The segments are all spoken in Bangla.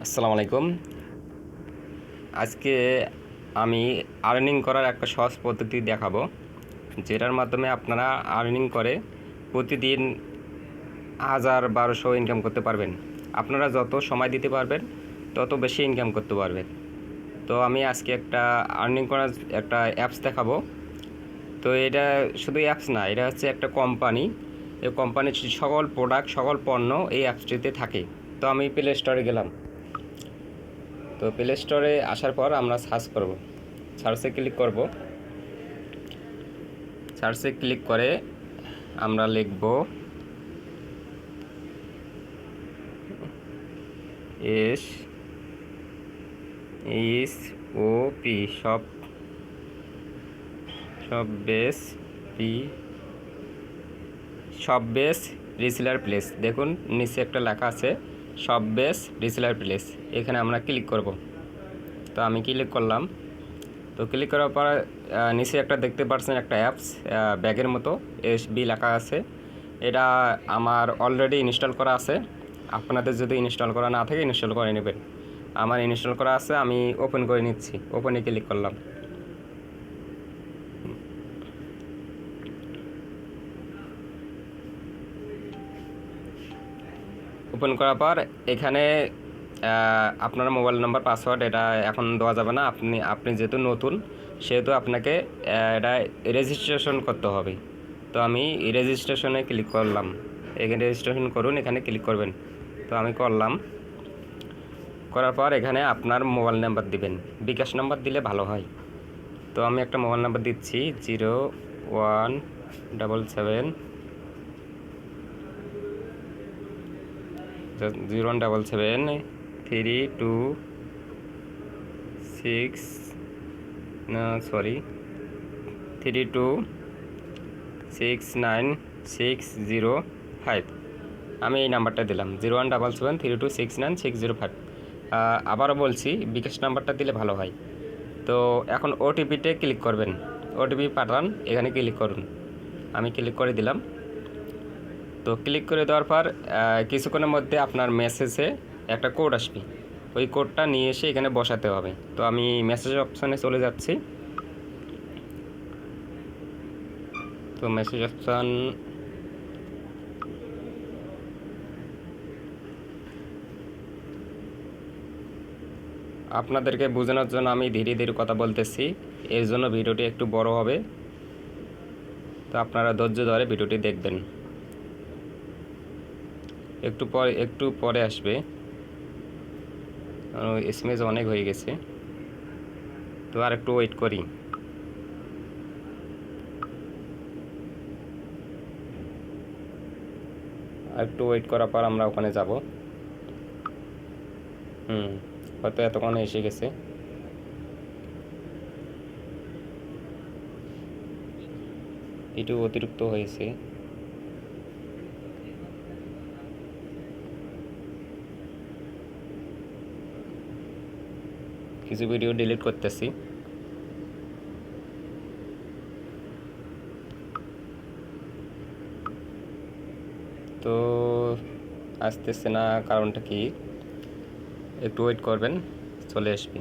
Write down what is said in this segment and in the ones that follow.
আসসালামু আলাইকুম। আজকে আমি আর্নিং করার একটা সহজ পদ্ধতি দেখাবো, যেটার মাধ্যমে আপনারা আর্নিং করে প্রতিদিন 1000-1200 ইনকাম করতে পারবেন। আপনারা যত সময় দিতে পারবেন তত বেশি ইনকাম করতে পারবেন। তো আমি আজকে একটা আর্নিং করার একটা অ্যাপস দেখাবো। তো এটা শুধু অ্যাপস না, এটা হচ্ছে একটা কোম্পানি। এই কোম্পানির সকল প্রোডাক্ট, সকল পণ্য এই অ্যাপসটিতে থাকে। তো আমি প্লে স্টোরে গেলাম। তো প্লে স্টোরে আসার পর আমরা সার্চে ক্লিক করব। সার্চে ক্লিক করে আমরা লিখব এস ইস ও পি সব বেস পি সব বেস রিসেলার প্লেস। দেখুন নিচে একটা লেখা আছে সব বেস রিসেলার প্লেস, এখানে আমরা ক্লিক করব। তো আমি ক্লিক করলাম। তো ক্লিক করার পর নিচে একটা দেখতে পাচ্ছেন একটা অ্যাপস ব্যাগের মতো এসবি লেখা আছে। এটা আমার অলরেডি ইনস্টল করা আছে। আপনাদের যদি ইনস্টল করা না থাকে ইনস্টল করে নেবেন। আমার ইনস্টল করা আছে, আমি ওপেন করে নিচ্ছি। ওপেনে ক্লিক করলাম। ওপেন করার পর এখানে আপনার মোবাইল নাম্বার, পাসওয়ার্ড এটা এখন দেওয়া যাবে না। আপনি যেহেতু নতুন, সেহেতু আপনাকে এটা রেজিস্ট্রেশন করতে হবে। তো আমি রেজিস্ট্রেশনে ক্লিক করলাম। এখানে রেজিস্ট্রেশন করুন, এখানে ক্লিক করবেন। তো আমি করলাম। করার পর এখানে আপনার মোবাইল নাম্বার দিবেন। বিকাশ নাম্বার দিলে ভালো হয়। তো আমি একটা মোবাইল নাম্বার দিচ্ছি 0177 32696005। আমি এই নাম্বারটা দিলাম 017732696005। আবারও বলছি, বিকাশ নাম্বারটা দিলে ভালো হয়। তো এখন ওটিপিতে ক্লিক করবেন। ওটিপি পাঠান, এখানে ক্লিক করুন। আমি ক্লিক করে দিলাম। তো ক্লিক করে দেওয়ার পর কিছুক্ষণের মধ্যে আপনার মেসেজে একটা কোড আসবে। ওই কোডটা নিয়ে এসে এখানে বসাতে হবে। তো আমি মেসেজ অপশানে চলে যাচ্ছি। তো মেসেজ অপশান আপনাদেরকে বোঝানোর জন্য আমি ধীরে ধীরে কথা বলতেছি, এর জন্য ভিডিওটি একটু বড় হবে। তো আপনারা ধৈর্য ধরে ভিডিওটি দেখবেন। একটু পরে আসবে, এসএমএস অনেক হয়ে গেছে। তো আর একটু ওয়েট করি। আর একটু ওয়েট করার পর আমরা ওখানে যাব। হয়তো এতক্ষণে এসে গেছে। একটু অতিরিক্ত হয়েছে। কিছু ভিডিও ডিলিট করতেছি। তো আসতেছে না, কারণটা কি? একটু ওয়েট করবেন, চলে আসবে।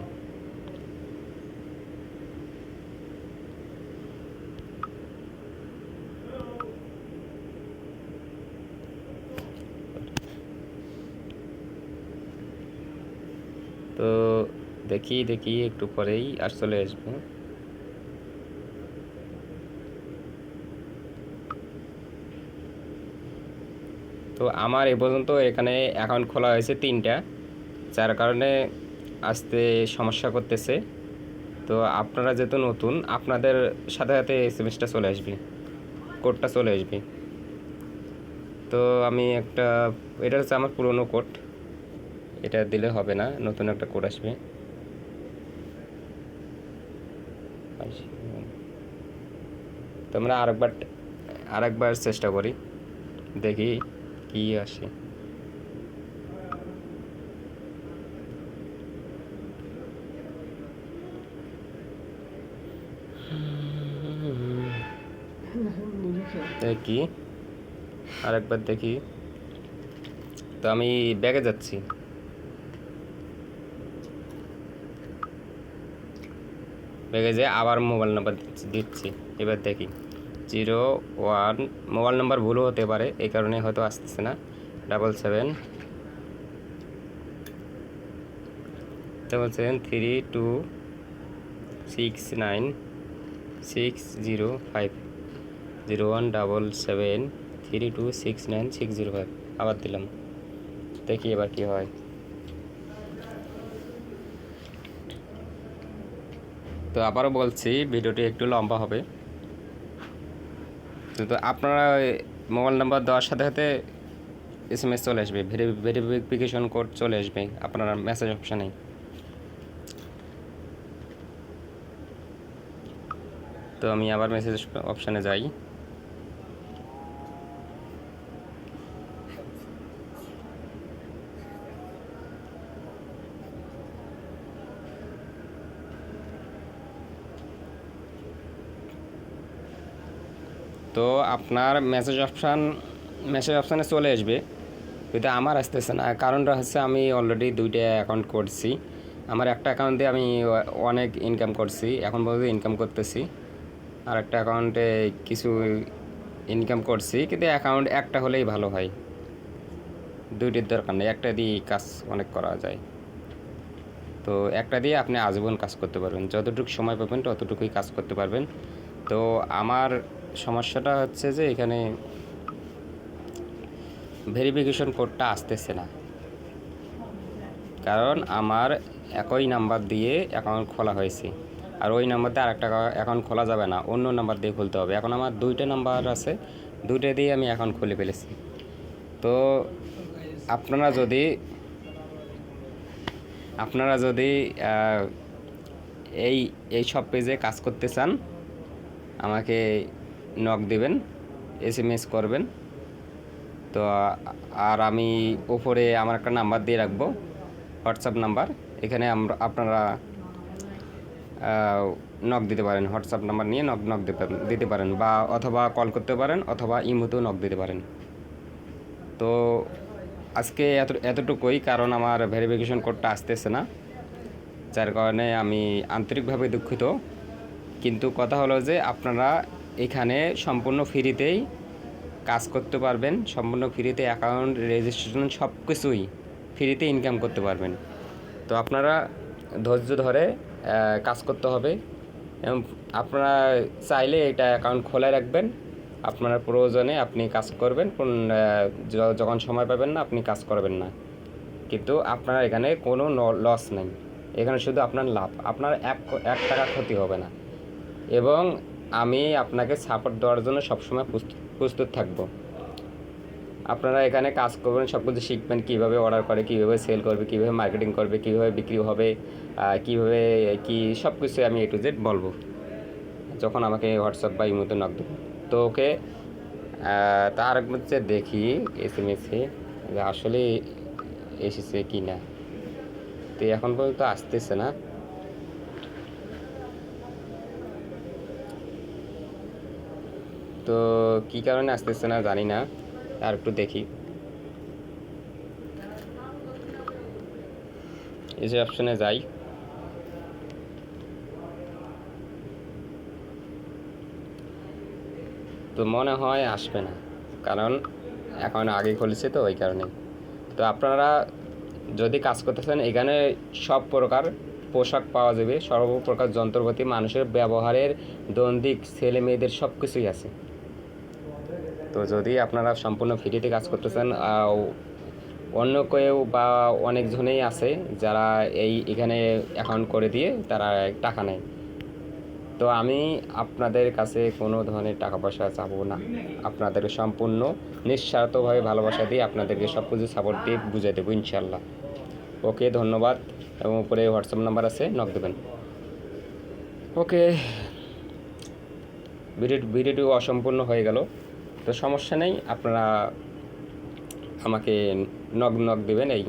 তো দেখি একটু পরেই চলে আসবে। তো আমার এ পর্যন্ত এখানে অ্যাকাউন্ট খোলা হয়েছে 3টা, যার কারণে আসতে সমস্যা করতেছে। তো আপনারা যেহেতু নতুন, আপনাদের সাথে সাথে এসএমএসটা চলে আসবে, কোডটা চলে আসবে। তো আমি এটা হচ্ছে আমার পুরনো কোড, এটা দিলে হবে না, নতুন একটা কোড আসবে। তো আমরা আরেকবার চেষ্টা করি, দেখি কি আসে। দেখি আরেকবার দেখি। তো আমি ব্যাগে যাচ্ছি। দেখে যে আবার মোবাইল নাম্বার দিচ্ছি। এবার দেখি 01, মোবাইল নাম্বার ভুলও হতে পারে, এই কারণে হয়তো আসতেছে না। 773269605605 017732696005 আবার দিলাম। দেখি এবার কি হয়। তো আবারও বলছি, ভিডিওটি একটু লম্বা হবে। তো আপনারা মোবাইল নাম্বার দেওয়ার সাথে সাথে SMS চলে আসবে, ভেরিফিকেশন কোড চলে আসবে আপনার মেসেজ অপশানে। তো আমি আবার মেসেজ অপশানে যাই। তো আপনার মেসেজ অপশানে চলে আসবে, কিন্তু আমার আসতেছে না। কারণটা হচ্ছে আমি অলরেডি 2টা অ্যাকাউন্ট করছি। আমার একটা অ্যাকাউন্ট দিয়ে আমি অনেক ইনকাম করছি, এখন পর্যন্ত ইনকাম করতেছি। আর একটা অ্যাকাউন্টে কিছু ইনকাম করছি, কিন্তু অ্যাকাউন্ট একটা হলেই ভালো হয়। 2টির দরকার নেই, একটা দিয়ে কাজ অনেক করা যায়। তো একটা দিয়ে আপনি আজীবন কাজ করতে পারবেন, যতটুকু সময় পাবেন ততটুকুই কাজ করতে পারবেন। তো আমার সমস্যাটা হচ্ছে যে এখানে ভেরিফিকেশন কোডটা আসতেছে না, কারণ আমার একই নাম্বার দিয়ে অ্যাকাউন্ট খোলা হয়েছে। আর ওই নাম্বার দিয়ে আরেকটা অ্যাকাউন্ট খোলা যাবে না, অন্য নাম্বার দিয়ে খুলতে হবে। এখন আমার 2টা নাম্বার আছে, 2টা দিয়ে আমি অ্যাকাউন্ট খুলে ফেলেছি। তো আপনারা যদি এই সব পেজে কাজ করতে চান, আমাকে নক দেবেন, SMS করবেন। তো আর আমি উপরে আমার একটা নাম্বার দিয়ে রাখবো, হোয়াটসঅ্যাপ নাম্বার। এখানে আপনারা নক দিতে পারেন, হোয়াটসঅ্যাপ নাম্বার নিয়ে নক দিতে পারেন, বা অথবা কল করতে পারেন, অথবা ইমোতেও নক দিতে পারেন। তো আজকে এতটুকুই, কারণ আমার ভেরিফিকেশন কোডটা আসতেছে না, যার কারণে আমি আন্তরিকভাবে দুঃখিত। কিন্তু কথা হলো যে আপনারা এখানে সম্পূর্ণ ফ্রিতেই কাজ করতে পারবেন, সম্পূর্ণ ফ্রিতে অ্যাকাউন্ট রেজিস্ট্রেশন সব কিছুই ফ্রিতে ইনকাম করতে পারবেন। তো আপনারা ধৈর্য ধরে কাজ করতে হবে, এবং আপনারা চাইলে এটা অ্যাকাউন্ট খোলা রাখবেন। আপনার প্রয়োজনে আপনি কাজ করবেন, যখন সময় পাবেন না আপনি কাজ করবেন না, কিন্তু আপনার এখানে কোনো লস নেই, এখানে শুধু আপনার লাভ। আপনার এক টাকা ক্ষতি হবে না, এবং আমি আপনাকে সাপোর্ট দেওয়ার জন্য সবসময় প্রস্তুত থাকব। আপনারা এখানে কাজ করবেন, সব কিছু শিখবেন, কীভাবে অর্ডার করে, কীভাবে সেল করবে, কীভাবে মার্কেটিং করবে, কীভাবে বিক্রি হবে, কীভাবে সব কিছু আমি A to Z বলবো যখন আমাকে হোয়াটসঅ্যাপ বা ইমোতে নক দেবো। তো ওকে, তার মধ্যে দেখি SMS-এ যে আসলে এসেছে কি না। তো এখন পর্যন্ত আসতেছে না। তো কী কারণে আসতেছে না জানি না, আর একটু দেখি। এই যে অপশনে যাই, তো মনে হয় আসবে না, কারণ এখন আগে খুলেছে তো ওই কারণে। তো আপনারা যদি কাজ করতেছেন, এখানে সব প্রকার পোশাক পাওয়া যাবে, সর্বপ্রকার যন্ত্রপাতি, মানুষের ব্যবহারের দৈনিক ছেলে মেয়েদের সব কিছুই আছে। তো যদি আপনারা সম্পূর্ণ ফ্রিতে কাজ করতেছেন, অন্য কেউ বা অনেকজনেই আছে যারা এখানে অ্যাকাউন্ট করে দিয়ে তারা টাকা নেয়। তো আমি আপনাদের কাছে কোনো ধরনের টাকা পয়সা চাবো না, আপনাদেরকে সম্পূর্ণ নিঃস্বার্থভাবে ভালোবাসা দিয়ে আপনাদেরকে সব কিছু সাপোর্ট দিয়ে বুঝিয়ে দেবো ইনশাল্লাহ। ওকে, ধন্যবাদ। এবং উপরে হোয়াটসঅ্যাপ নাম্বার আছে, নক দেবেন। ওকে, ভিডিওটি অসম্পূর্ণ হয়ে গেল, তো সমস্যা নেই, আপনারা আমাকে নক দেবেন এই।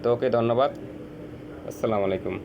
তো ওকে, ধন্যবাদ, আসসালামু আলাইকুম।